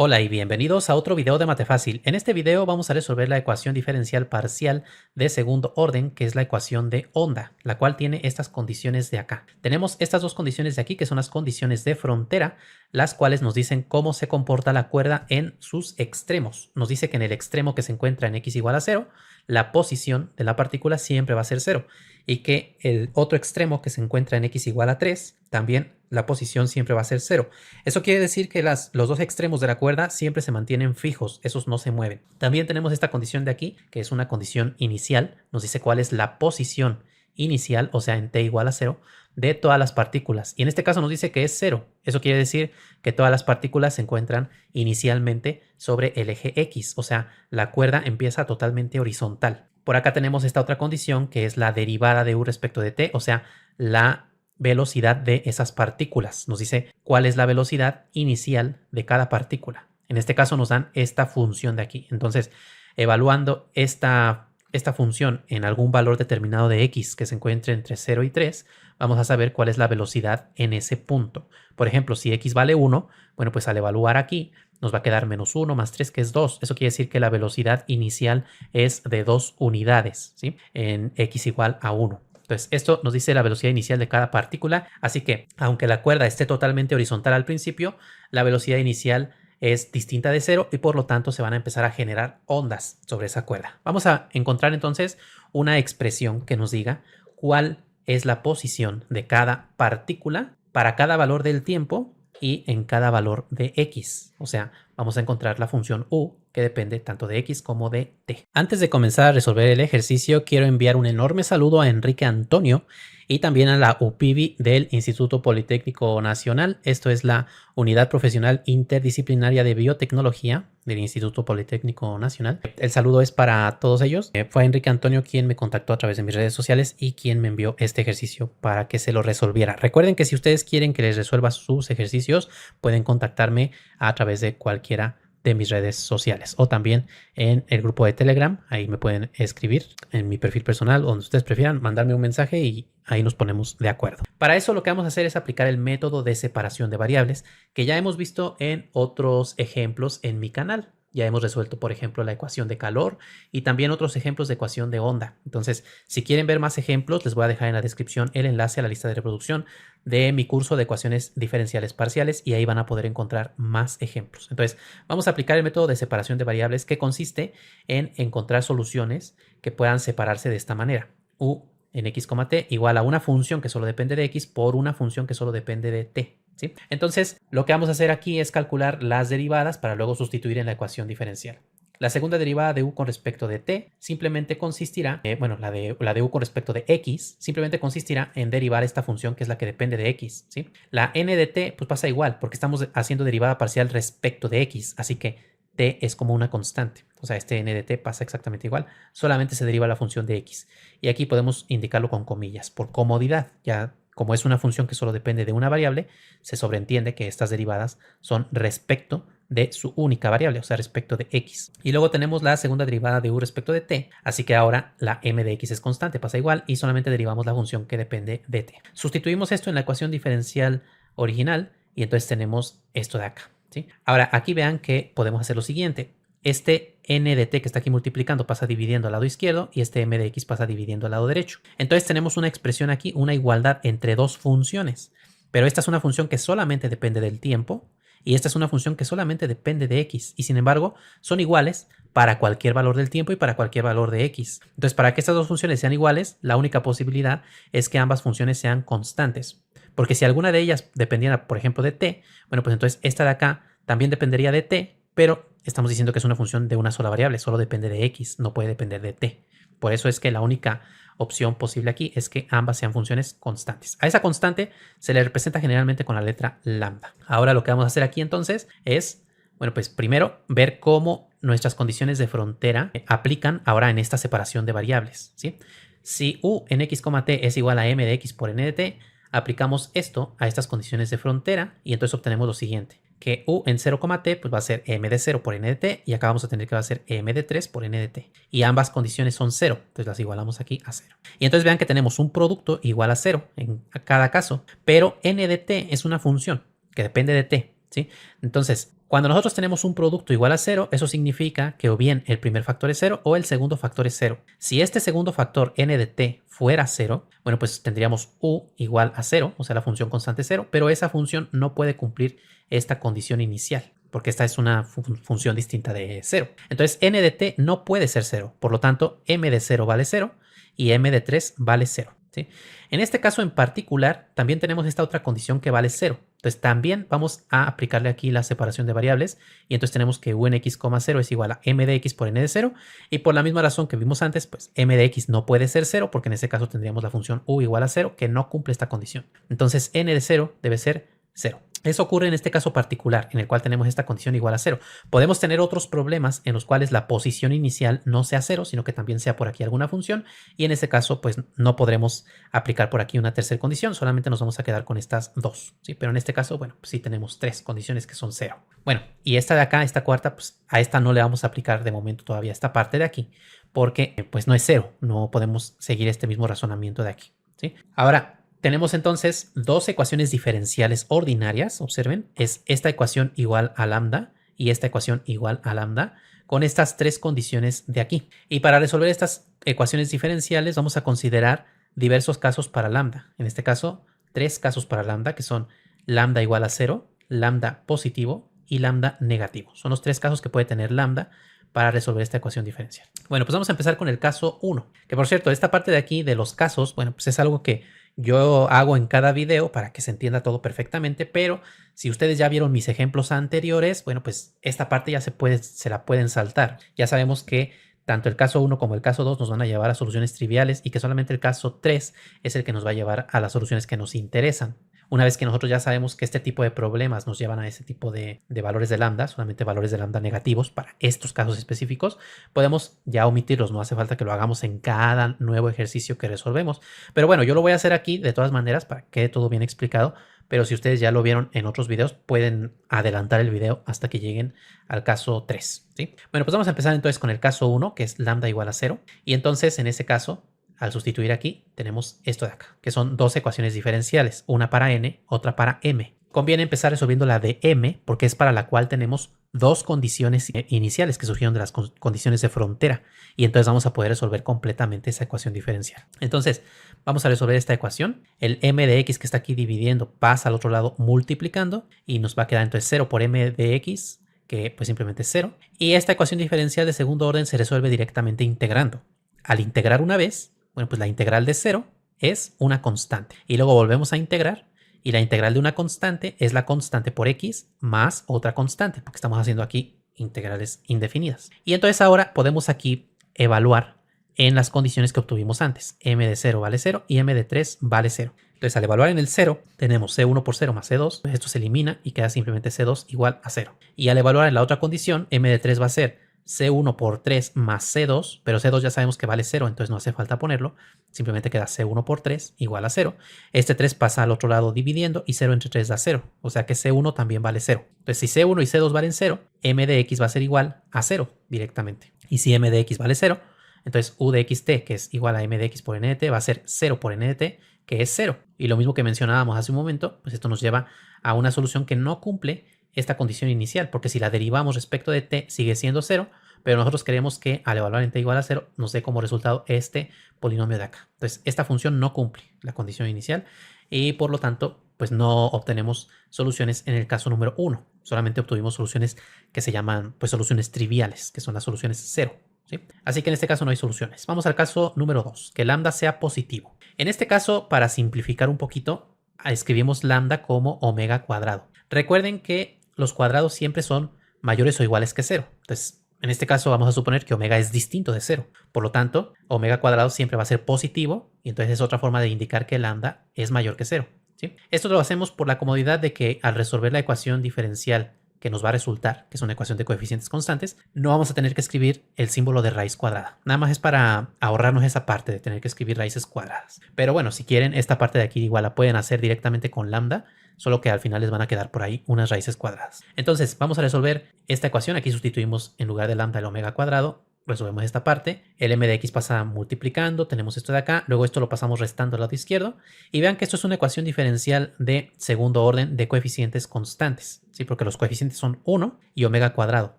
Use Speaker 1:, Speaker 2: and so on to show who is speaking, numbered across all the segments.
Speaker 1: Hola y bienvenidos a otro video de Mate Fácil. En este video vamos a resolver la ecuación diferencial parcial de segundo orden, que es la ecuación de onda, la cual tiene estas condiciones de acá. Tenemos estas dos condiciones de aquí, que son las condiciones de frontera, las cuales nos dicen cómo se comporta la cuerda en sus extremos. Nos dice que en el extremo que se encuentra en x igual a 0, la posición de la partícula siempre va a ser 0. Y que el otro extremo que se encuentra en x igual a 3, también la posición siempre va a ser 0. Eso quiere decir que los dos extremos de la cuerda siempre se mantienen fijos, esos no se mueven. También tenemos esta condición de aquí, que es una condición inicial, nos dice cuál es la posición inicial, o sea, en t igual a 0, de todas las partículas. Y en este caso nos dice que es 0. Eso quiere decir que todas las partículas se encuentran inicialmente sobre el eje X, o sea, la cuerda empieza totalmente horizontal. Por acá tenemos esta otra condición, que es la derivada de u respecto de t, o sea, la velocidad de esas partículas. Nos dice cuál es la velocidad inicial de cada partícula. En este caso nos dan esta función de aquí. Entonces, evaluando esta función en algún valor determinado de x que se encuentre entre 0 y 3, vamos a saber cuál es la velocidad en ese punto. Por ejemplo, si x vale 1, bueno, pues al evaluar aquí nos va a quedar menos 1 más 3, que es 2. Eso quiere decir que la velocidad inicial es de 2 unidades, ¿sí? En x igual a 1. Entonces, esto nos dice la velocidad inicial de cada partícula, así que aunque la cuerda esté totalmente horizontal al principio, la velocidad inicial es distinta de 0 y por lo tanto se van a empezar a generar ondas sobre esa cuerda. Vamos a encontrar entonces una expresión que nos diga cuál es la posición de cada partícula para cada valor del tiempo y en cada valor de x. O sea, vamos a encontrar la función u, que depende tanto de x como de t. Antes de comenzar a resolver el ejercicio, quiero enviar un enorme saludo a Enrique Antonio y también a la UPIBI del Instituto Politécnico Nacional. Esto es la Unidad Profesional Interdisciplinaria de Biotecnología del Instituto Politécnico Nacional. El saludo es para todos ellos. Fue Enrique Antonio quien me contactó a través de mis redes sociales y quien me envió este ejercicio para que se lo resolviera. Recuerden que si ustedes quieren que les resuelva sus ejercicios, pueden contactarme a través de cualquiera de mis redes sociales o también en el grupo de Telegram. Ahí me pueden escribir en mi perfil personal, donde ustedes prefieran, mandarme un mensaje y ahí nos ponemos de acuerdo. Para eso lo que vamos a hacer es aplicar el método de separación de variables que ya hemos visto en otros ejemplos en mi canal. Ya hemos resuelto, por ejemplo, la ecuación de calor y también otros ejemplos de ecuación de onda. Entonces, si quieren ver más ejemplos, les voy a dejar en la descripción el enlace a la lista de reproducción de mi curso de ecuaciones diferenciales parciales y ahí van a poder encontrar más ejemplos. Entonces, vamos a aplicar el método de separación de variables que consiste en encontrar soluciones que puedan separarse de esta manera. U en x, t igual a una función que solo depende de x por una función que solo depende de t. ¿Sí? Entonces, lo que vamos a hacer aquí es calcular las derivadas para luego sustituir en la ecuación diferencial. La segunda derivada de u con respecto de t simplemente consistirá, la de u con respecto de x simplemente consistirá en derivar esta función que es la que depende de x, ¿sí? La n de t pues pasa igual porque estamos haciendo derivada parcial respecto de x, así que t es como una constante. O sea, este n de t pasa exactamente igual, solamente se deriva la función de x. Y aquí podemos indicarlo con comillas, por comodidad. Ya como es una función que solo depende de una variable, se sobreentiende que estas derivadas son respecto de su única variable, o sea, respecto de x. Y luego tenemos la segunda derivada de u respecto de t, así que ahora la m de x es constante, pasa igual, y solamente derivamos la función que depende de t. Sustituimos esto en la ecuación diferencial original y entonces tenemos esto de acá, ¿sí? Ahora, aquí vean que podemos hacer lo siguiente. Este n de t que está aquí multiplicando pasa dividiendo al lado izquierdo y este m de x pasa dividiendo al lado derecho. Entonces tenemos una expresión aquí, una igualdad entre dos funciones. Pero esta es una función que solamente depende del tiempo y esta es una función que solamente depende de x. Y sin embargo, son iguales para cualquier valor del tiempo y para cualquier valor de x. Entonces, para que estas dos funciones sean iguales, la única posibilidad es que ambas funciones sean constantes. Porque si alguna de ellas dependiera, por ejemplo, de t, bueno, pues entonces esta de acá también dependería de t, pero estamos diciendo que es una función de una sola variable, solo depende de x, no puede depender de t. Por eso es que la única opción posible aquí es que ambas sean funciones constantes. A esa constante se le representa generalmente con la letra lambda. Ahora lo que vamos a hacer aquí entonces es, bueno, pues primero ver cómo nuestras condiciones de frontera aplican ahora en esta separación de variables, ¿sí? Si u en x, t es igual a m de x por n de t, aplicamos esto a estas condiciones de frontera y entonces obtenemos lo siguiente, que u en 0, t pues va a ser m de 0 por n de t y acá vamos a tener que va a ser m de 3 por n de t. Y ambas condiciones son 0, entonces las igualamos aquí a 0. Y entonces vean que tenemos un producto igual a 0 en cada caso, pero n de t es una función que depende de t, ¿sí? Entonces, Cuando nosotros tenemos un producto igual a 0, eso significa que o bien el primer factor es 0 o el segundo factor es 0. Si este segundo factor n de t fuera 0, bueno, pues tendríamos u igual a 0, o sea, la función constante es 0, pero esa función no puede cumplir esta condición inicial, porque esta es una función distinta de 0. Entonces, n de t no puede ser 0, por lo tanto, m de 0 vale 0 y m de 3 vale 0. ¿Sí? En este caso en particular, también tenemos esta otra condición que vale 0. Entonces también vamos a aplicarle aquí la separación de variables y entonces tenemos que u en x, 0 es igual a m de x por n de 0 y por la misma razón que vimos antes, pues m de x no puede ser 0 porque en este caso tendríamos la función u igual a 0 que no cumple esta condición. Entonces n de 0 debe ser 0. Eso ocurre en este caso particular, en el cual tenemos esta condición igual a 0. Podemos tener otros problemas en los cuales la posición inicial no sea 0, sino que también sea por aquí alguna función, y en este caso pues no podremos aplicar por aquí una tercera condición, solamente nos vamos a quedar con estas dos, ¿sí? Pero en este caso, bueno, pues sí tenemos tres condiciones que son 0. Bueno, y esta de acá, esta cuarta, pues a esta no le vamos a aplicar de momento todavía esta parte de aquí, porque pues no es 0, no podemos seguir este mismo razonamiento de aquí, ¿sí? Ahora, tenemos entonces dos ecuaciones diferenciales ordinarias, observen, es esta ecuación igual a lambda y esta ecuación igual a lambda con estas tres condiciones de aquí. Y para resolver estas ecuaciones diferenciales vamos a considerar diversos casos para lambda. En este caso, tres casos para lambda que son lambda igual a 0, lambda positivo y lambda negativo. Son los tres casos que puede tener lambda para resolver esta ecuación diferencial. Bueno, pues vamos a empezar con el caso 1, que por cierto, esta parte de aquí de los casos, bueno, pues es algo que yo hago en cada video para que se entienda todo perfectamente, pero si ustedes ya vieron mis ejemplos anteriores, bueno, pues esta parte ya se la pueden saltar. Ya sabemos que tanto el caso 1 como el caso 2 nos van a llevar a soluciones triviales y que solamente el caso 3 es el que nos va a llevar a las soluciones que nos interesan. Una vez que nosotros ya sabemos que este tipo de problemas nos llevan a ese tipo de valores de lambda, solamente valores de lambda negativos para estos casos específicos, podemos ya omitirlos, no hace falta que lo hagamos en cada nuevo ejercicio que resolvemos. Pero bueno, yo lo voy a hacer aquí de todas maneras para que quede todo bien explicado, pero si ustedes ya lo vieron en otros videos, pueden adelantar el video hasta que lleguen al caso 3, ¿sí? Bueno, pues vamos a empezar entonces con el caso 1, que es lambda igual a 0, y entonces en ese caso, al sustituir aquí, tenemos esto de acá, que son dos ecuaciones diferenciales, una para n, otra para m. Conviene empezar resolviendo la de m, porque es para la cual tenemos dos condiciones iniciales que surgieron de las condiciones de frontera, y entonces vamos a poder resolver completamente esa ecuación diferencial. Entonces, vamos a resolver esta ecuación. El m de x que está aquí dividiendo pasa al otro lado multiplicando, y nos va a quedar entonces 0 por m de x, que pues simplemente es 0. Y esta ecuación diferencial de segundo orden se resuelve directamente integrando. Al integrar una vez, bueno, pues la integral de 0 es una constante. Y luego volvemos a integrar. Y la integral de una constante es la constante por x más otra constante, porque estamos haciendo aquí integrales indefinidas. Y entonces ahora podemos aquí evaluar en las condiciones que obtuvimos antes. M de 0 vale 0 y M de 3 vale 0. Entonces al evaluar en el 0 tenemos C1 por 0 más C2. Esto se elimina y queda simplemente C2 igual a 0. Y al evaluar en la otra condición, M de 3 va a ser C1 por 3 más C2, pero C2 ya sabemos que vale 0, entonces no hace falta ponerlo. Simplemente queda C1 por 3 igual a 0. Este 3 pasa al otro lado dividiendo y 0 entre 3 da 0. O sea que C1 también vale 0. Entonces si C1 y C2 valen 0, M de X va a ser igual a 0 directamente. Y si M de X vale 0, entonces U de XT, que es igual a M de X por N de T, va a ser 0 por N de T, que es 0. Y lo mismo que mencionábamos hace un momento, pues esto nos lleva a una solución que no cumple esta condición inicial, porque si la derivamos respecto de t sigue siendo 0, pero nosotros queremos que al evaluar en t igual a 0 nos dé como resultado este polinomio de acá. Entonces esta función no cumple la condición inicial y por lo tanto pues no obtenemos soluciones en el caso número 1. Solamente obtuvimos soluciones que se llaman pues soluciones triviales, que son las soluciones 0. ¿Sí? Así que en este caso no hay soluciones. Vamos al caso número 2, que lambda sea positivo. En este caso, para simplificar un poquito, escribimos lambda como omega cuadrado. Recuerden que los cuadrados siempre son mayores o iguales que 0. Entonces, en este caso vamos a suponer que omega es distinto de 0. Por lo tanto, omega cuadrado siempre va a ser positivo y entonces es otra forma de indicar que lambda es mayor que 0. ¿Sí? Esto lo hacemos por la comodidad de que al resolver la ecuación diferencial que nos va a resultar, que es una ecuación de coeficientes constantes, no vamos a tener que escribir el símbolo de raíz cuadrada. Nada más es para ahorrarnos esa parte de tener que escribir raíces cuadradas. Pero bueno, si quieren, esta parte de aquí igual la pueden hacer directamente con lambda, solo que al final les van a quedar por ahí unas raíces cuadradas. Entonces, vamos a resolver esta ecuación. Aquí sustituimos en lugar de lambda el omega cuadrado. resolvemos esta parte. El m de x pasa multiplicando, tenemos esto de acá, luego esto lo pasamos restando al lado izquierdo. Y vean que esto es una ecuación diferencial de segundo orden de coeficientes constantes, ¿sí? Porque los coeficientes son 1 y omega cuadrado.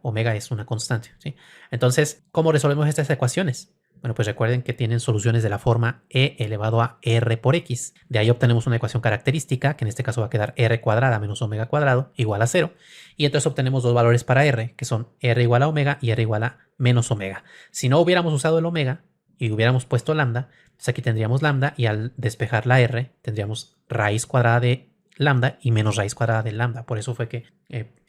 Speaker 1: Omega es una constante, ¿sí? Entonces, ¿cómo resolvemos estas ecuaciones? Bueno, pues recuerden que tienen soluciones de la forma e elevado a r por x. De ahí obtenemos una ecuación característica, que en este caso va a quedar r cuadrada menos omega cuadrado igual a 0. Y entonces obtenemos dos valores para r, que son r igual a omega y r igual a menos omega. Si no hubiéramos usado el omega y hubiéramos puesto lambda, pues aquí tendríamos lambda y al despejar la r tendríamos raíz cuadrada de lambda y menos raíz cuadrada de lambda. Por eso fue que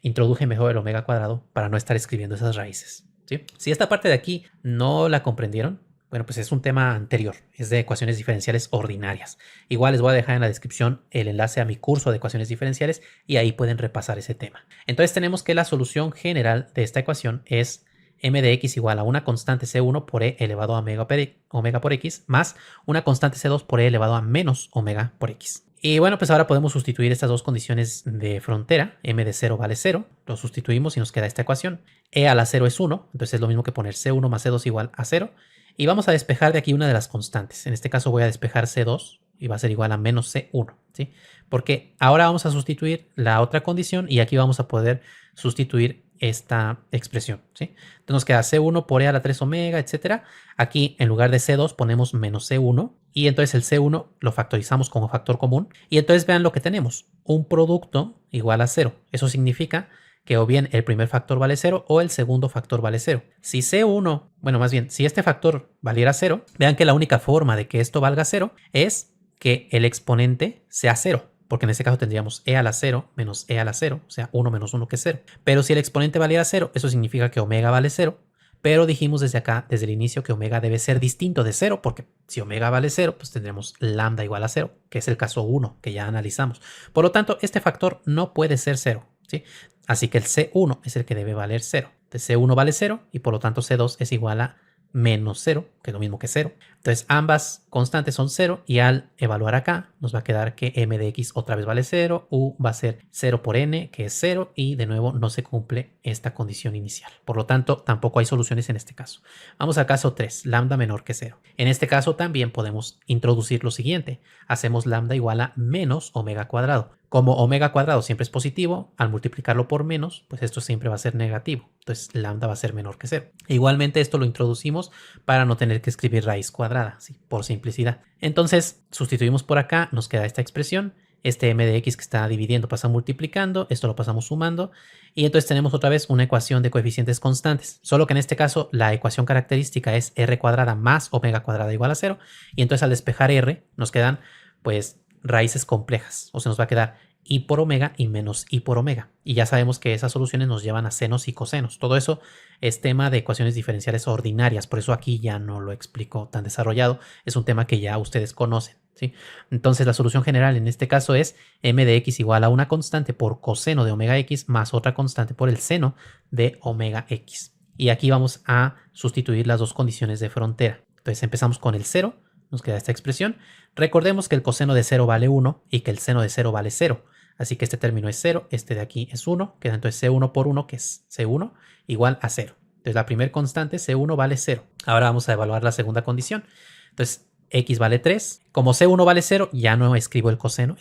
Speaker 1: introduje mejor el omega cuadrado para no estar escribiendo esas raíces, ¿sí? Si esta parte de aquí no la comprendieron, bueno, pues es un tema anterior, es de ecuaciones diferenciales ordinarias. Igual les voy a dejar en la descripción el enlace a mi curso de ecuaciones diferenciales y ahí pueden repasar ese tema. Entonces tenemos que la solución general de esta ecuación es m de x igual a una constante c1 por e elevado a omega por x más una constante c2 por e elevado a menos omega por x. Y bueno, pues ahora podemos sustituir estas dos condiciones de frontera. M de 0 vale 0, lo sustituimos y nos queda esta ecuación. E a la 0 es 1, entonces es lo mismo que poner c1 más c2 igual a 0. Y vamos a despejar de aquí una de las constantes. En este caso voy a despejar c2 y va a ser igual a menos c1, ¿sí? Porque ahora vamos a sustituir la otra condición y aquí vamos a poder sustituir esta expresión, ¿sí? Entonces nos queda c1 por e a la 3 omega, etcétera. Aquí en lugar de c2 ponemos menos c1 y entonces el c1 lo factorizamos como factor común y entonces vean lo que tenemos, un producto igual a 0. Eso significa que o bien el primer factor vale 0 o el segundo factor vale 0. Si C1, bueno, más bien, si este factor valiera 0, vean que la única forma de que esto valga 0 es que el exponente sea 0. Porque en este caso tendríamos e a la 0 menos e a la 0, o sea 1 menos 1 que es 0. Pero si el exponente valiera 0, eso significa que omega vale 0. Pero dijimos desde acá, desde el inicio, que omega debe ser distinto de 0, porque si omega vale 0, pues tendremos lambda igual a 0, que es el caso 1 que ya analizamos. Por lo tanto, este factor no puede ser 0, ¿sí? Así que el C1 es el que debe valer 0. Entonces C1 vale 0 y por lo tanto C2 es igual a menos 0, que es lo mismo que 0. Entonces ambas constantes son 0 y al evaluar acá nos va a quedar que m de x otra vez vale 0, u va a ser 0 por n, que es 0, y de nuevo no se cumple esta condición inicial. Por lo tanto, tampoco hay soluciones en este caso. Vamos al caso 3, lambda menor que 0. En este caso también podemos introducir lo siguiente. Hacemos lambda igual a menos omega cuadrado. Como omega cuadrado siempre es positivo, al multiplicarlo por menos, pues esto siempre va a ser negativo. Entonces lambda va a ser menor que 0. Igualmente esto lo introducimos para no tener que escribir raíz cuadrada, ¿sí? Por simplicidad. Entonces sustituimos por acá, nos queda esta expresión. Este m de x que está dividiendo pasa multiplicando, esto lo pasamos sumando. Y entonces tenemos otra vez una ecuación de coeficientes constantes. Solo que en este caso la ecuación característica es r cuadrada más omega cuadrada igual a 0. Y entonces al despejar r nos quedan pues raíces complejas, o se nos va a quedar i por omega y menos i por omega. Y ya sabemos que esas soluciones nos llevan a senos y cosenos. Todo eso es tema de ecuaciones diferenciales ordinarias, por eso aquí ya no lo explico tan desarrollado. Es un tema que ya ustedes conocen, ¿sí? Entonces la solución general en este caso es m de x igual a una constante por coseno de omega x más otra constante por el seno de omega x. Y aquí vamos a sustituir las dos condiciones de frontera. Entonces empezamos con el 0. Nos queda esta expresión. Recordemos que el coseno de 0 vale 1 y que el seno de 0 vale 0. Así que este término es 0, este de aquí es 1. Queda entonces C1 por 1, que es C1, igual a 0. Entonces la primera constante, C1, vale 0. Ahora vamos a evaluar la segunda condición. Entonces x vale 3. Como C1 vale 0, ya no escribo el coseno.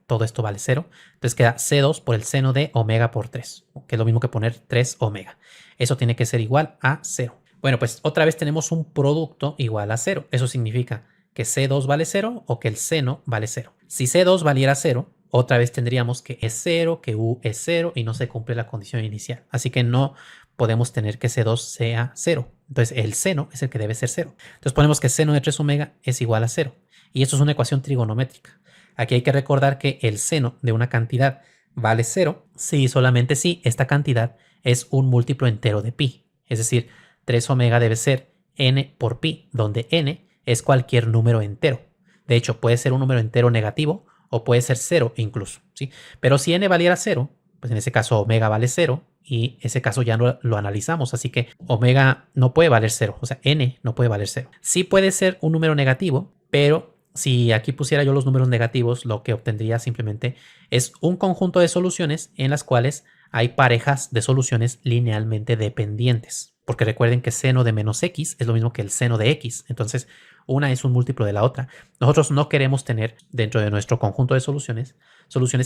Speaker 1: Todo esto vale 0. Entonces queda C2 por el seno de omega por 3, que es lo mismo que poner 3 omega. Eso tiene que ser igual a 0. Bueno, pues otra vez tenemos un producto igual a 0. Eso significa que C2 vale 0 o que el seno vale 0. Si C2 valiera 0, otra vez tendríamos que es 0, que U es 0 y no se cumple la condición inicial. Así que no podemos tener que C2 sea 0. Entonces el seno es el que debe ser 0. Entonces ponemos que seno de 3 omega es igual a 0. Y esto es una ecuación trigonométrica. Aquí hay que recordar que el seno de una cantidad vale 0 si solamente si esta cantidad es un múltiplo entero de pi. Es decir, 3 omega debe ser n por pi, donde n es cualquier número entero. De hecho, puede ser un número entero negativo o puede ser 0 incluso, ¿sí? Pero si n valiera 0, pues en ese caso omega vale 0 y ese caso ya no lo analizamos. Así que omega no puede valer 0, o sea, n no puede valer 0. Sí puede ser un número negativo, pero si aquí pusiera yo los números negativos, lo que obtendría simplemente es un conjunto de soluciones en las cuales hay parejas de soluciones linealmente dependientes. porque recuerden que seno de menos x es lo mismo que el seno de x. Entonces, una es un múltiplo de la otra. Nosotros no queremos tener dentro de nuestro conjunto de soluciones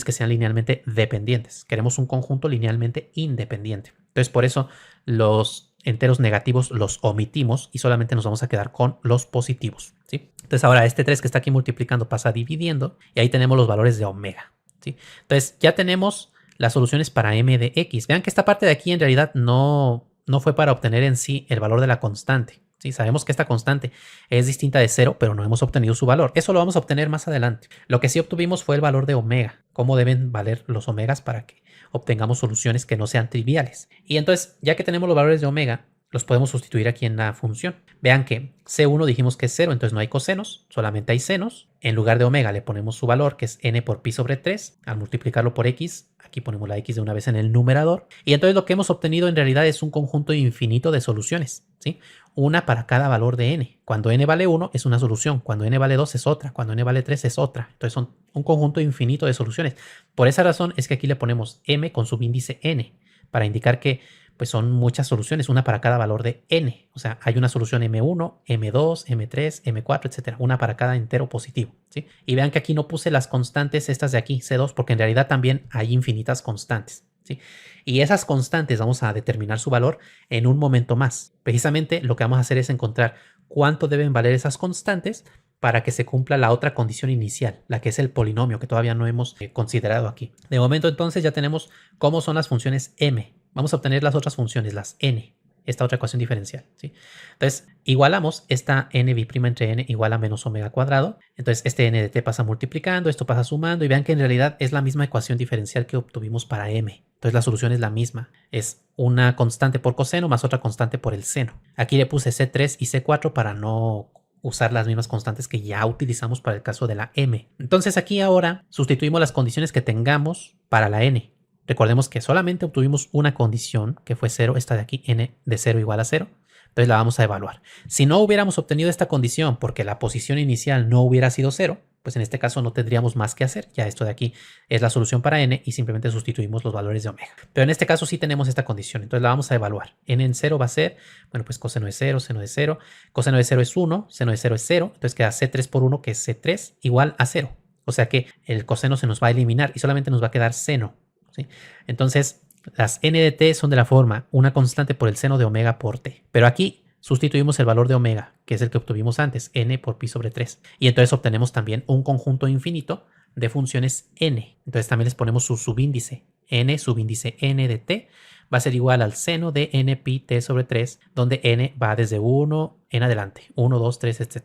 Speaker 1: que sean linealmente dependientes. Queremos un conjunto linealmente independiente. Entonces, por eso los enteros negativos los omitimos y solamente nos vamos a quedar con los positivos, ¿sí? Entonces, ahora este 3 que está aquí multiplicando pasa dividiendo y ahí tenemos los valores de omega, ¿sí? Entonces, ya tenemos las soluciones para m de x. Vean que esta parte de aquí en realidad no fue para obtener en sí el valor de la constante. Sí, sabemos que esta constante es distinta de 0, pero no hemos obtenido su valor. Eso lo vamos a obtener más adelante. Lo que sí obtuvimos fue el valor de omega. Cómo deben valer los omegas para que obtengamos soluciones que no sean triviales. Y entonces, ya que tenemos los valores de omega, los podemos sustituir aquí en la función. Vean que C1 dijimos que es 0, entonces no hay cosenos, solamente hay senos. En lugar de omega le ponemos su valor, que es n por pi sobre 3. Al multiplicarlo por x, aquí ponemos la x de una vez en el numerador. Y entonces lo que hemos obtenido en realidad es un conjunto infinito de soluciones, ¿sí? Una para cada valor de n. Cuando n vale 1 es una solución, cuando n vale 2 es otra, cuando n vale 3 es otra. Entonces son un conjunto infinito de soluciones. Por esa razón es que aquí le ponemos m con subíndice n, para indicar que pues son muchas soluciones, una para cada valor de n. O sea, hay una solución m1, m2, m3, m4, etcétera, una para cada entero positivo, ¿sí? Y vean que aquí no puse las constantes estas de aquí, C2, porque en realidad también hay infinitas constantes, ¿sí? Y esas constantes vamos a determinar su valor en un momento más. Precisamente lo que vamos a hacer es encontrar cuánto deben valer esas constantes para que se cumpla la otra condición inicial, la que es el polinomio, que todavía no hemos considerado aquí. De momento entonces ya tenemos cómo son las funciones m. Vamos a obtener las otras funciones, las n, esta otra ecuación diferencial, ¿sí? Entonces, igualamos esta n b' entre n igual a menos omega cuadrado. Entonces, este n de t pasa multiplicando, esto pasa sumando, y vean que en realidad es la misma ecuación diferencial que obtuvimos para m. Entonces, la solución es la misma. Es una constante por coseno más otra constante por el seno. Aquí le puse C3 y C4 para no usar las mismas constantes que ya utilizamos para el caso de la m. Entonces, aquí ahora sustituimos las condiciones que tengamos para la n. Recordemos que solamente obtuvimos una condición, que fue 0, esta de aquí, n de 0 igual a 0. Entonces la vamos a evaluar. Si no hubiéramos obtenido esta condición porque la posición inicial no hubiera sido 0, pues en este caso no tendríamos más que hacer. Ya esto de aquí es la solución para n y simplemente sustituimos los valores de omega. Pero en este caso sí tenemos esta condición, entonces la vamos a evaluar. N en 0 va a ser, bueno, pues coseno de 0, seno de 0. Coseno de 0 es 1, seno de 0 es 0. Entonces queda C3 por 1, que es C3, igual a 0. O sea que el coseno se nos va a eliminar y solamente nos va a quedar seno, ¿sí? Entonces, las n de t son de la forma una constante por el seno de omega por t. Pero aquí sustituimos el valor de omega, que es el que obtuvimos antes, n por pi sobre 3. Y entonces obtenemos también un conjunto infinito de funciones n. Entonces también les ponemos su subíndice. N, subíndice n de t, va a ser igual al seno de n pi t sobre 3, donde n va desde 1 en adelante. 1, 2, 3, etc.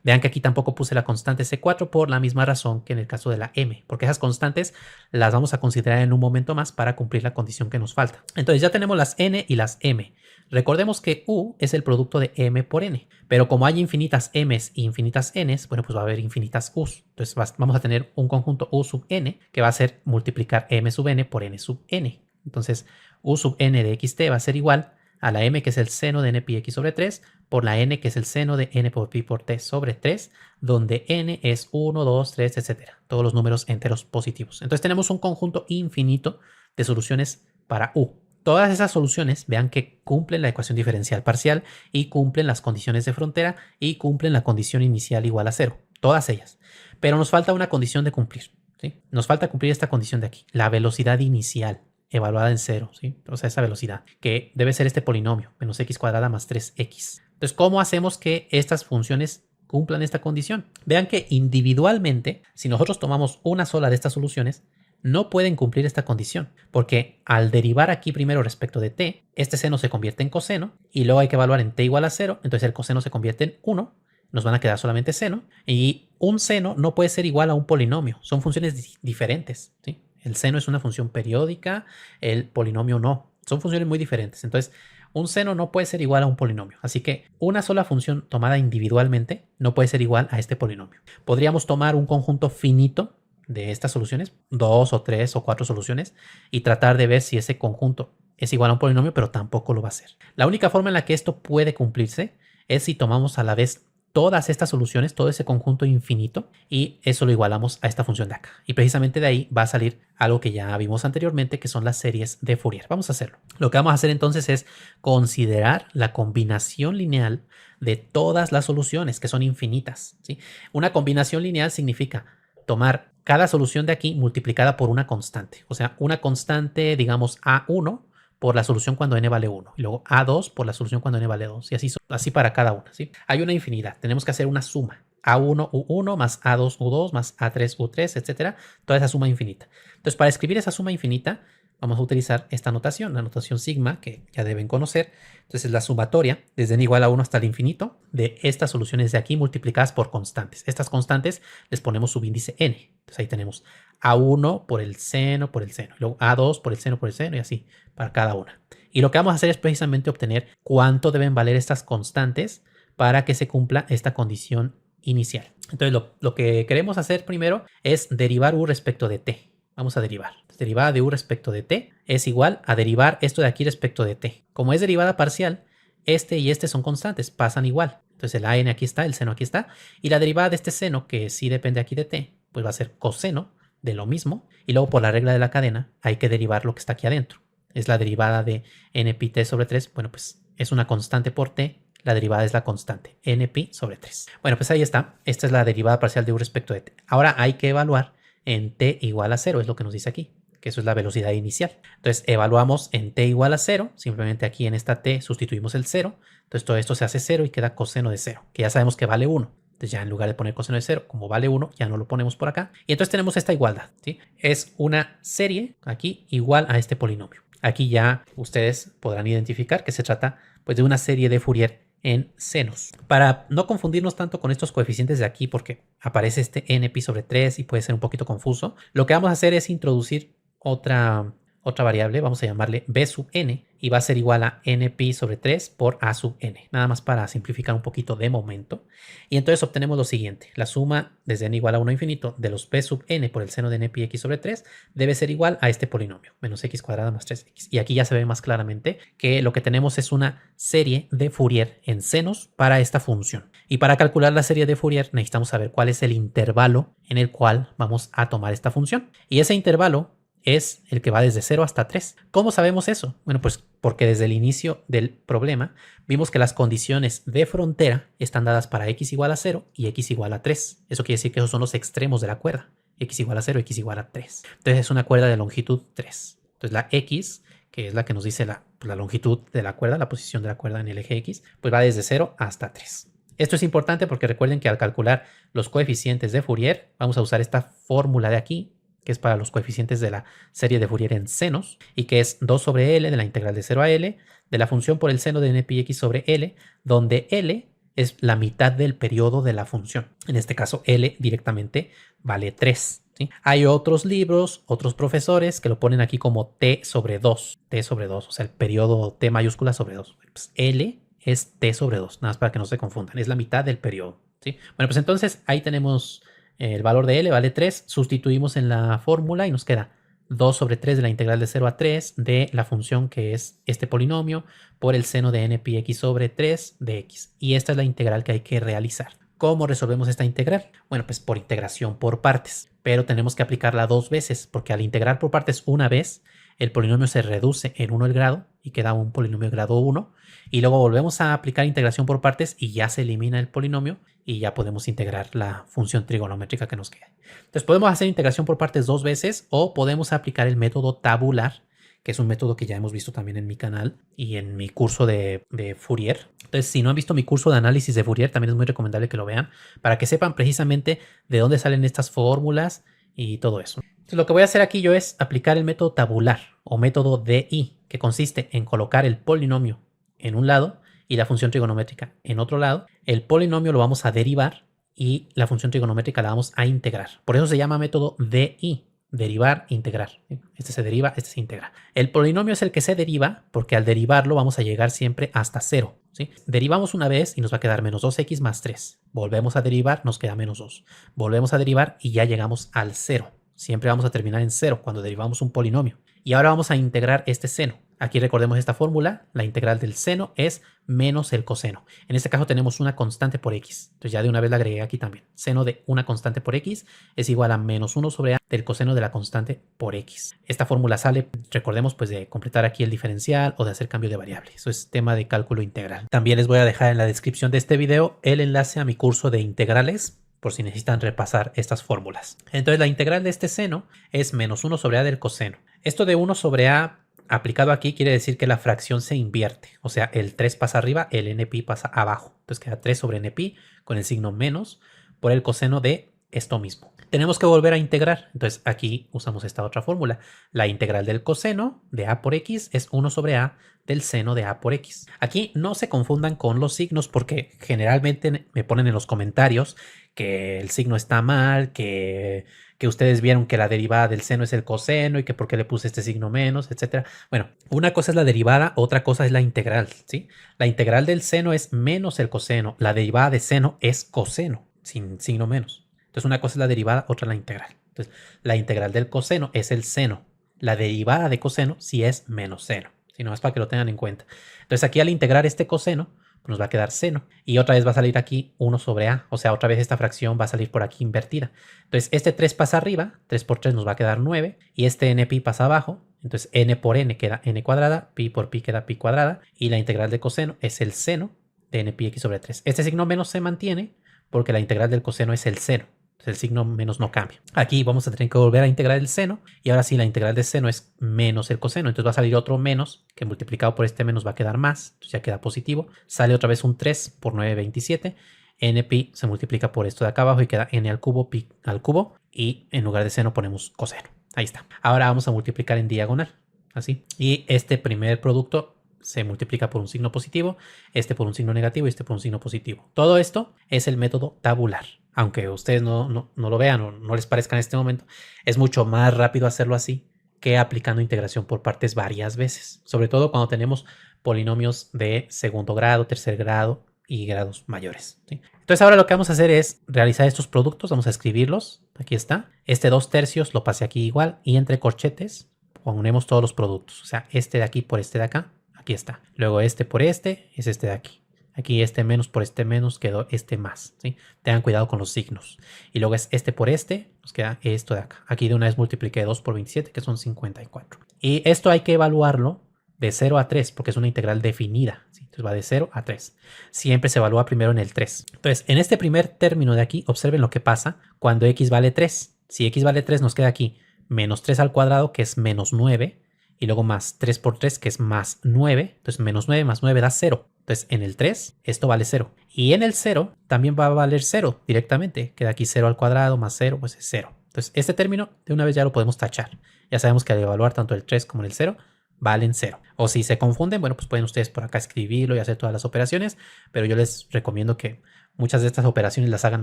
Speaker 1: Vean que aquí tampoco puse la constante C4 por la misma razón que en el caso de la M, porque esas constantes las vamos a considerar en un momento más para cumplir la condición que nos falta. Entonces ya tenemos las N y las M. Recordemos que U es el producto de M por N, pero como hay infinitas M's e infinitas N's, bueno, pues va a haber infinitas U's. Entonces vamos a tener un conjunto U sub N que va a ser multiplicar M sub N por N sub N. Entonces U sub N de xt va a ser igual a la m, que es el seno de n pi x sobre 3, por la n, que es el seno de n por pi por t sobre 3, donde n es 1, 2, 3, etc. Todos los números enteros positivos. Entonces tenemos un conjunto infinito de soluciones para u. Todas esas soluciones, vean que cumplen la ecuación diferencial parcial y cumplen las condiciones de frontera y cumplen la condición inicial igual a 0. Todas ellas. Pero nos falta una condición de cumplir, ¿sí? Nos falta cumplir esta condición de aquí, la velocidad inicial, evaluada en 0, ¿sí? O sea, esa velocidad, que debe ser este polinomio, menos x cuadrada más 3x. Entonces, ¿cómo hacemos que estas funciones cumplan esta condición? Vean que individualmente, si nosotros tomamos una sola de estas soluciones, no pueden cumplir esta condición, porque al derivar aquí primero respecto de t, este seno se convierte en coseno, y luego hay que evaluar en t igual a 0, entonces el coseno se convierte en 1, nos van a quedar solamente seno, y un seno no puede ser igual a un polinomio, son funciones diferentes, ¿sí? El seno es una función periódica, el polinomio no. Son funciones muy diferentes. Entonces, un seno no puede ser igual a un polinomio. Así que una sola función tomada individualmente no puede ser igual a este polinomio. Podríamos tomar un conjunto finito de estas soluciones, 2 o 3 o 4 soluciones, y tratar de ver si ese conjunto es igual a un polinomio, pero tampoco lo va a ser. La única forma en la que esto puede cumplirse es si tomamos a la vez todas estas soluciones, todo ese conjunto infinito, y eso lo igualamos a esta función de acá. Y precisamente de ahí va a salir algo que ya vimos anteriormente, que son las series de Fourier. Vamos a hacerlo. Lo que vamos a hacer entonces es considerar la combinación lineal de todas las soluciones, que son infinitas, ¿sí? Una combinación lineal significa tomar cada solución de aquí multiplicada por una constante. O sea, una constante, digamos, A1 por la solución cuando n vale 1. Y luego A2 por la solución cuando n vale 2. Y así para cada una, ¿sí? Hay una infinidad. Tenemos que hacer una suma. A1, U1 más A2, U2 más A3, U3, etcétera. Toda esa suma infinita. Entonces, para escribir esa suma infinita, vamos a utilizar esta notación, la notación sigma, que ya deben conocer. Entonces, la sumatoria desde n igual a 1 hasta el infinito de estas soluciones de aquí multiplicadas por constantes. Estas constantes les ponemos subíndice n. Entonces, ahí tenemos A1 por el seno, y luego A2 por el seno, y así para cada una. Y lo que vamos a hacer es precisamente obtener cuánto deben valer estas constantes para que se cumpla esta condición inicial. Entonces, lo que queremos hacer primero es derivar u respecto de t. Vamos a derivar. Derivada de u respecto de t es igual a derivar esto de aquí respecto de t. Como es derivada parcial, este y este son constantes, pasan igual. Entonces el an aquí está, el seno aquí está. Y la derivada de este seno, que sí depende aquí de t, pues va a ser coseno de lo mismo. Y luego por la regla de la cadena hay que derivar lo que está aquí adentro. Es la derivada de nπt sobre 3. Bueno, pues es una constante por t. La derivada es la constante, nπ sobre 3. Bueno, pues ahí está. Esta es la derivada parcial de u respecto de t. Ahora hay que evaluar en t igual a 0, es lo que nos dice aquí, que eso es la velocidad inicial. Entonces evaluamos en t igual a 0, simplemente aquí en esta t sustituimos el 0, entonces todo esto se hace 0 y queda coseno de 0, que ya sabemos que vale 1. Entonces ya en lugar de poner coseno de 0, como vale 1, ya no lo ponemos por acá. Y entonces tenemos esta igualdad, ¿sí? Es una serie aquí igual a este polinomio. Aquí ya ustedes podrán identificar que se trata pues de una serie de Fourier en senos. Para no confundirnos tanto con estos coeficientes de aquí, porque aparece este nπ sobre 3 y puede ser un poquito confuso, lo que vamos a hacer es introducir otra variable, vamos a llamarle b sub n, y va a ser igual a nπ sobre 3 por a sub n, nada más para simplificar un poquito de momento. Y entonces obtenemos lo siguiente: la suma desde n igual a 1 a infinito de los b sub n por el seno de nπx sobre 3 debe ser igual a este polinomio, menos x cuadrada más 3x. Y aquí ya se ve más claramente que lo que tenemos es una serie de Fourier en senos para esta función. Y para calcular la serie de Fourier necesitamos saber cuál es el intervalo en el cual vamos a tomar esta función. Y ese intervalo es el que va desde 0 hasta 3. ¿Cómo sabemos eso? Bueno, pues porque desde el inicio del problema vimos que las condiciones de frontera están dadas para x igual a 0 y x igual a 3. Eso quiere decir que esos son los extremos de la cuerda. X igual a 0, x igual a 3. Entonces es una cuerda de longitud 3. Entonces la x, que es la que nos dice la longitud de la cuerda, la posición de la cuerda en el eje x, pues va desde 0 hasta 3. Esto es importante porque recuerden que al calcular los coeficientes de Fourier vamos a usar esta fórmula de aquí, que es para los coeficientes de la serie de Fourier en senos, y que es 2 sobre L de la integral de 0 a L, de la función por el seno de nπx sobre L, donde L es la mitad del periodo de la función. En este caso, L directamente vale 3. ¿Sí? Hay otros libros, otros profesores que lo ponen aquí como t sobre 2, o sea, el periodo t mayúscula sobre 2. Pues L es t sobre 2, nada más para que no se confundan, es la mitad del periodo. ¿Sí? Bueno, pues entonces ahí tenemos el valor de L, vale 3, sustituimos en la fórmula y nos queda 2 sobre 3 de la integral de 0 a 3 de la función que es este polinomio por el seno de nπx sobre 3 de x. Y esta es la integral que hay que realizar. ¿Cómo resolvemos esta integral? Bueno, pues por integración por partes, pero tenemos que aplicarla dos veces, porque al integrar por partes una vez, el polinomio se reduce en 1 el grado y queda un polinomio de grado 1, y luego volvemos a aplicar integración por partes y ya se elimina el polinomio y ya podemos integrar la función trigonométrica que nos queda. Entonces podemos hacer integración por partes dos veces o podemos aplicar el método tabular, que es un método que ya hemos visto también en mi canal y en mi curso de Fourier. Entonces, si no han visto mi curso de análisis de Fourier, también es muy recomendable que lo vean para que sepan precisamente de dónde salen estas fórmulas y todo eso. Entonces, lo que voy a hacer aquí yo es aplicar el método tabular o método DI, que consiste en colocar el polinomio en un lado y la función trigonométrica en otro lado. El polinomio lo vamos a derivar y la función trigonométrica la vamos a integrar. Por eso se llama método DI. Derivar, integrar. Este se deriva, este se integra. El polinomio es el que se deriva porque al derivarlo vamos a llegar siempre hasta 0. ¿Sí? Derivamos una vez y nos va a quedar menos 2x más 3. Volvemos a derivar, nos queda menos 2. Volvemos a derivar y ya llegamos al 0. Siempre vamos a terminar en 0 cuando derivamos un polinomio. Y ahora vamos a integrar este seno. Aquí recordemos esta fórmula, la integral del seno es menos el coseno. En este caso tenemos una constante por x. Entonces ya de una vez la agregué aquí también. Seno de una constante por x es igual a menos 1 sobre a del coseno de la constante por x. Esta fórmula sale, recordemos, pues de completar aquí el diferencial o de hacer cambio de variable. Eso es tema de cálculo integral. También les voy a dejar en la descripción de este video el enlace a mi curso de integrales, por si necesitan repasar estas fórmulas. Entonces la integral de este seno es menos 1 sobre a del coseno. Esto de 1 sobre a aplicado aquí quiere decir que la fracción se invierte. O sea, el 3 pasa arriba, el npi pasa abajo. Entonces queda 3 sobre npi con el signo menos por el coseno de esto mismo. Tenemos que volver a integrar. Entonces aquí usamos esta otra fórmula. La integral del coseno de a por x es 1 sobre a del seno de a por x. Aquí no se confundan con los signos porque generalmente me ponen en los comentarios que el signo está mal, que ustedes vieron que la derivada del seno es el coseno y que por qué le puse este signo menos, etcétera. Bueno, una cosa es la derivada, otra cosa es la integral, ¿sí? La integral del seno es menos el coseno, la derivada de seno es coseno, sin signo menos. Entonces una cosa es la derivada, otra la integral. Entonces la integral del coseno es el seno, la derivada de coseno sí es menos seno, si no es para que lo tengan en cuenta. Entonces aquí al integrar este coseno, nos va a quedar seno. Y otra vez va a salir aquí 1 sobre a. O sea, otra vez esta fracción va a salir por aquí invertida. Entonces, este 3 pasa arriba. 3 por 3 nos va a quedar 9. Y este npi pasa abajo. Entonces, n por n queda n cuadrada. Pi por pi queda pi cuadrada. Y la integral de coseno es el seno de nπx sobre 3. Este signo menos se mantiene porque la integral del coseno es el seno. El signo menos no cambia. Aquí vamos a tener que volver a integrar el seno. Y ahora sí, la integral del seno es menos el coseno. Entonces va a salir otro menos, que multiplicado por este menos va a quedar más. Entonces ya queda positivo. Sale otra vez un 3 por 9, 27. Npi se multiplica por esto de acá abajo y queda n al cubo, pi al cubo. Y en lugar de seno ponemos coseno. Ahí está. Ahora vamos a multiplicar en diagonal. Así. Y este primer producto se multiplica por un signo positivo, este por un signo negativo y este por un signo positivo. Todo esto es el método tabular. Aunque ustedes no lo vean o no les parezca en este momento, es mucho más rápido hacerlo así que aplicando integración por partes varias veces. Sobre todo cuando tenemos polinomios de segundo grado, tercer grado y grados mayores, ¿sí? Entonces ahora lo que vamos a hacer es realizar estos productos. Vamos a escribirlos. Aquí está. Este 2/3 lo pasé aquí igual y entre corchetes ponemos todos los productos. O sea, este de aquí por este de acá. Aquí está. Luego este por este es este de aquí. Aquí este menos por este menos quedó este más, ¿sí? Tengan cuidado con los signos. Y luego es este por este, nos queda esto de acá. Aquí de una vez multipliqué 2 por 27, que son 54. Y esto hay que evaluarlo de 0 a 3, porque es una integral definida, ¿sí? Entonces va de 0 a 3. Siempre se evalúa primero en el 3. Entonces, en este primer término de aquí, observen lo que pasa cuando x vale 3. Si x vale 3, nos queda aquí menos 3 al cuadrado, que es menos 9. Y luego más 3 por 3, que es más 9. Entonces, menos 9 más 9 da 0. Entonces, en el 3, esto vale 0. Y en el 0 también va a valer 0 directamente. Queda aquí 0 al cuadrado más 0, pues es 0. Entonces, este término de una vez ya lo podemos tachar. Ya sabemos que al evaluar tanto el 3 como el 0, valen 0. O si se confunden, bueno, pues pueden ustedes por acá escribirlo y hacer todas las operaciones. Pero yo les recomiendo que muchas de estas operaciones las hagan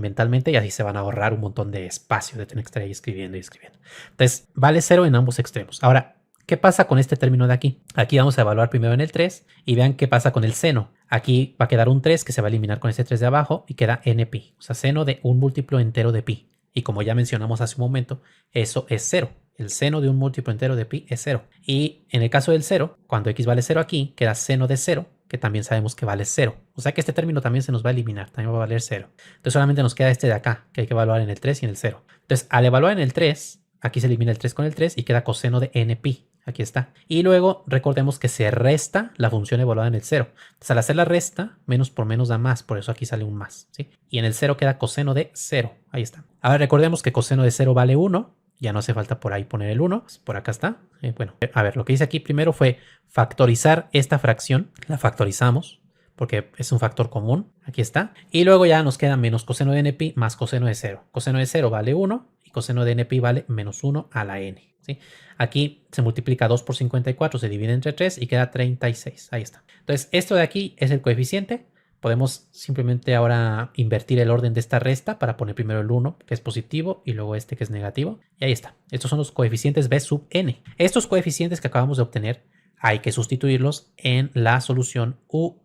Speaker 1: mentalmente y así se van a ahorrar un montón de espacio de tener que estar ahí escribiendo y escribiendo. Entonces, vale 0 en ambos extremos. Ahora, ¿qué pasa con este término de aquí? Aquí vamos a evaluar primero en el 3 y vean qué pasa con el seno. Aquí va a quedar un 3 que se va a eliminar con este 3 de abajo y queda npi, o sea, seno de un múltiplo entero de pi. Y como ya mencionamos hace un momento, eso es 0. El seno de un múltiplo entero de pi es 0. Y en el caso del 0, cuando x vale 0 aquí, queda seno de 0, que también sabemos que vale 0. O sea que este término también se nos va a eliminar, también va a valer 0. Entonces solamente nos queda este de acá, que hay que evaluar en el 3 y en el 0. Entonces al evaluar en el 3, aquí se elimina el 3 con el 3 y queda coseno de npi. Aquí está. Y luego recordemos que se resta la función evaluada en el 0. Entonces al hacer la resta, menos por menos da más. Por eso aquí sale un más, ¿sí? Y en el 0 queda coseno de 0. Ahí está. Ahora recordemos que coseno de 0 vale 1. Ya no hace falta por ahí poner el 1. Por acá está. Bueno, a ver, lo que hice aquí primero fue factorizar esta fracción. La factorizamos porque es un factor común. Aquí está. Y luego ya nos queda menos coseno de npi más coseno de 0. Coseno de 0 vale 1 y coseno de npi vale menos 1 a la n. ¿Sí? Aquí se multiplica 2 por 54, se divide entre 3 y queda 36. Ahí está. Entonces, esto de aquí es el coeficiente. Podemos simplemente ahora invertir el orden de esta resta para poner primero el 1, que es positivo, y luego este que es negativo. Y ahí está. Estos son los coeficientes b sub n. Estos coeficientes que acabamos de obtener hay que sustituirlos en la solución ux,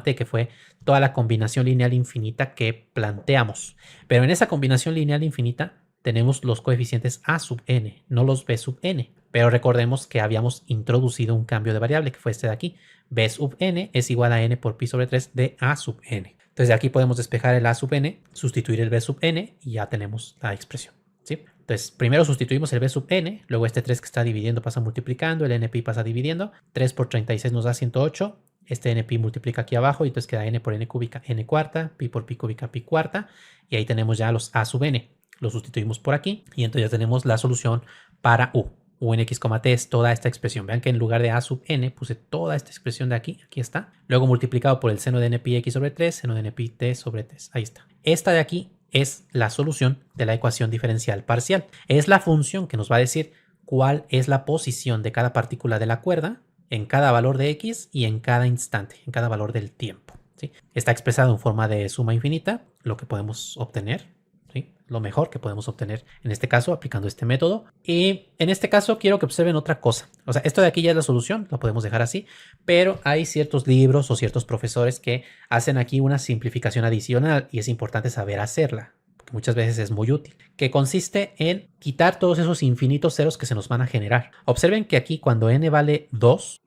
Speaker 1: t, que fue toda la combinación lineal infinita que planteamos. Pero en esa combinación lineal infinita tenemos los coeficientes a sub n, no los b sub n. Pero recordemos que habíamos introducido un cambio de variable que fue este de aquí. B sub n es igual a n por pi sobre 3 de a sub n. Entonces de aquí podemos despejar el a sub n, sustituir el b sub n y ya tenemos la expresión, ¿sí? Entonces primero sustituimos el b sub n, luego este 3 que está dividiendo pasa multiplicando, el npi pasa dividiendo, 3 por 36 nos da 108, este npi multiplica aquí abajo y entonces queda n por n cúbica n cuarta, pi por pi cúbica pi cuarta, y ahí tenemos ya los a sub n. Lo sustituimos por aquí y entonces ya tenemos la solución para u. U en x, t es toda esta expresión. Vean que en lugar de a sub n puse toda esta expresión de aquí. Aquí está. Luego multiplicado por el seno de n pi x sobre 3, seno de n pi t sobre 3. Ahí está. Esta de aquí es la solución de la ecuación diferencial parcial. Es la función que nos va a decir cuál es la posición de cada partícula de la cuerda en cada valor de x y en cada instante, en cada valor del tiempo, ¿sí? Está expresado en forma de suma infinita, lo que podemos obtener. ¿Sí? Lo mejor que podemos obtener en este caso aplicando este método. Y en este caso quiero que observen otra cosa. O sea, esto de aquí ya es la solución, lo podemos dejar así, pero hay ciertos libros o ciertos profesores que hacen aquí una simplificación adicional y es importante saber hacerla, porque muchas veces es muy útil, que consiste en quitar todos esos infinitos ceros que se nos van a generar. Observen que aquí cuando n vale 2,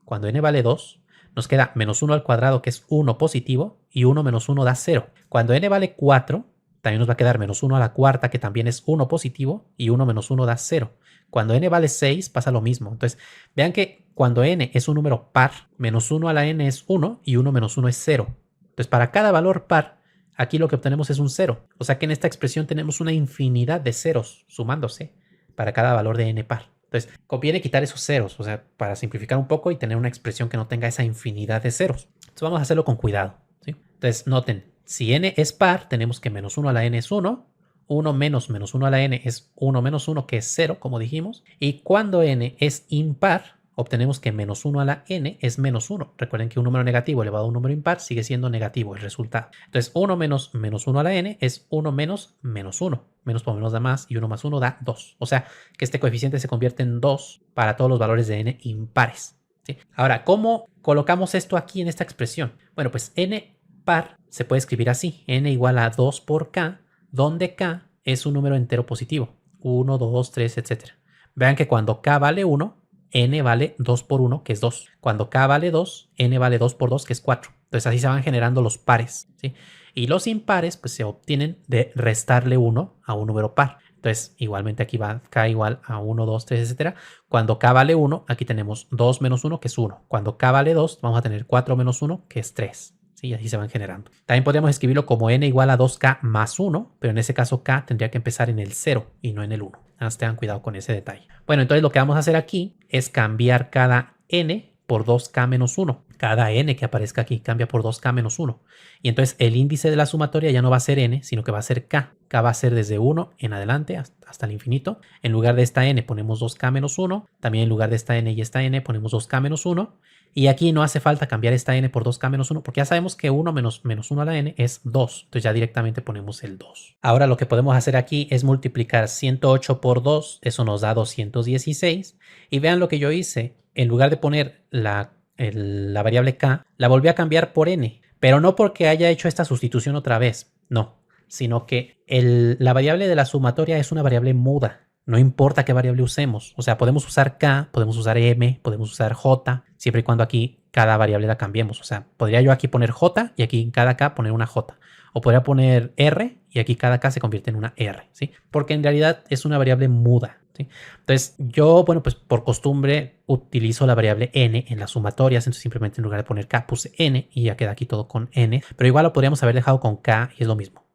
Speaker 1: nos queda menos 1 al cuadrado, que es 1 positivo, y 1 menos 1 da 0. Cuando n vale 4, también nos va a quedar menos 1 a la cuarta, que también es 1 positivo, y 1 menos 1 da 0. Cuando n vale 6 pasa lo mismo. Entonces, vean que cuando n es un número par, menos 1 a la n es 1 y 1 menos 1 es 0. Entonces, para cada valor par, aquí lo que obtenemos es un 0. O sea que en esta expresión tenemos una infinidad de ceros sumándose para cada valor de n par. Entonces, conviene quitar esos ceros, o sea, para simplificar un poco y tener una expresión que no tenga esa infinidad de ceros. Entonces, vamos a hacerlo con cuidado, ¿sí? Entonces, noten. Si n es par, tenemos que menos 1 a la n es 1, 1 menos menos 1 a la n es 1 menos 1, que es 0, como dijimos. Y cuando n es impar, obtenemos que menos 1 a la n es menos 1. Recuerden que un número negativo elevado a un número impar sigue siendo negativo el resultado. Entonces 1 menos menos 1 a la n es 1 menos menos 1. Menos por menos da más y 1 más 1 da 2. O sea que este coeficiente se convierte en 2 para todos los valores de n impares, ¿sí? Ahora, ¿cómo colocamos esto aquí en esta expresión? Bueno, pues n par se puede escribir así, n igual a 2 por k, donde k es un número entero positivo, 1, 2, 3, etc. Vean que cuando k vale 1, n vale 2 por 1, que es 2. Cuando k vale 2, n vale 2 por 2, que es 4. Entonces así se van generando los pares, ¿sí? Y los impares pues se obtienen de restarle 1 a un número par. Entonces igualmente aquí va k igual a 1, 2, 3, etc. Cuando k vale 1, aquí tenemos 2 menos 1, que es 1. Cuando k vale 2, vamos a tener 4 menos 1, que es 3. Sí, así se van generando. También podríamos escribirlo como n igual a 2k más 1, pero en ese caso k tendría que empezar en el 0 y no en el 1. Nada más tengan cuidado con ese detalle. Bueno, entonces lo que vamos a hacer aquí es cambiar cada n por 2k menos 1. Cada n que aparezca aquí cambia por 2k menos 1. Y entonces el índice de la sumatoria ya no va a ser n, sino que va a ser k. K va a ser desde 1 en adelante hasta el infinito. En lugar de esta n ponemos 2k menos 1. También en lugar de esta n y esta n ponemos 2k menos 1. Y aquí no hace falta cambiar esta n por 2k menos 1, porque ya sabemos que 1 menos 1 a la n es 2. Entonces ya directamente ponemos el 2. Ahora lo que podemos hacer aquí es multiplicar 108 por 2. Eso nos da 216. Y vean lo que yo hice. En lugar de poner la variable k, la volví a cambiar por n. Pero no porque haya hecho esta sustitución otra vez. No. Sino que la variable de la sumatoria es una variable muda. No importa qué variable usemos. O sea, podemos usar k, podemos usar m, podemos usar j, siempre y cuando aquí cada variable la cambiemos. O sea, podría yo aquí poner j y aquí en cada k poner una j. O podría poner r y aquí cada k se convierte en una r, ¿sí? Porque en realidad es una variable muda, ¿sí? Entonces yo, bueno, pues por costumbre utilizo la variable n en las sumatorias. Entonces simplemente en lugar de poner k puse n y ya queda aquí todo con n. Pero igual lo podríamos haber dejado con k y es lo mismo.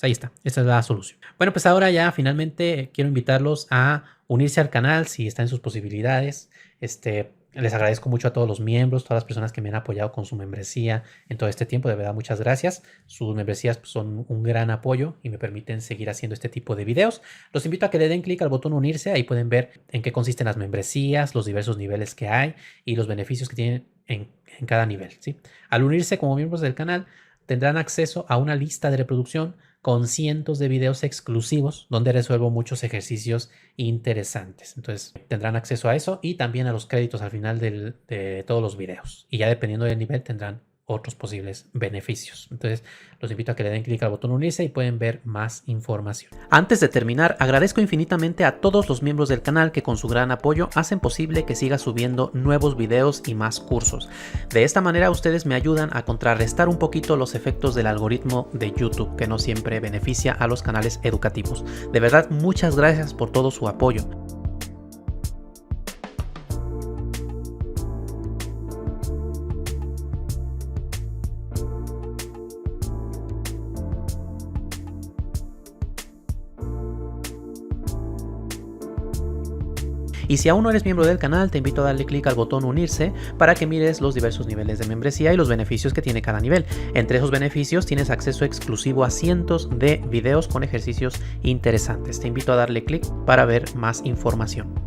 Speaker 1: Ahí está, esta es la solución. Bueno, pues ahora ya finalmente quiero invitarlos a unirse al canal si está en sus posibilidades. Les agradezco mucho a todos los miembros, todas las personas que me han apoyado con su membresía en todo este tiempo. De verdad, muchas gracias. Sus membresías pues, son un gran apoyo y me permiten seguir haciendo este tipo de videos. Los invito a que le den clic al botón unirse. Ahí pueden ver en qué consisten las membresías, los diversos niveles que hay y los beneficios que tienen en cada nivel, ¿sí? Al unirse como miembros del canal, tendrán acceso a una lista de reproducción con cientos de videos exclusivos donde resuelvo muchos ejercicios interesantes. Entonces tendrán acceso a eso y también a los créditos al final de todos los videos. Y ya dependiendo del nivel tendrán otros posibles beneficios. Entonces los invito a que le den clic al botón unirse y pueden ver más información. Antes de terminar, agradezco infinitamente a todos los miembros del canal que con su gran apoyo hacen posible que siga subiendo nuevos videos y más cursos. De esta manera ustedes me ayudan a contrarrestar un poquito los efectos del algoritmo de YouTube, que no siempre beneficia a los canales educativos. De verdad, muchas gracias por todo su apoyo. Y si aún no eres miembro del canal, te invito a darle clic al botón unirse para que mires los diversos niveles de membresía y los beneficios que tiene cada nivel. Entre esos beneficios tienes acceso exclusivo a cientos de videos con ejercicios interesantes. Te invito a darle clic para ver más información.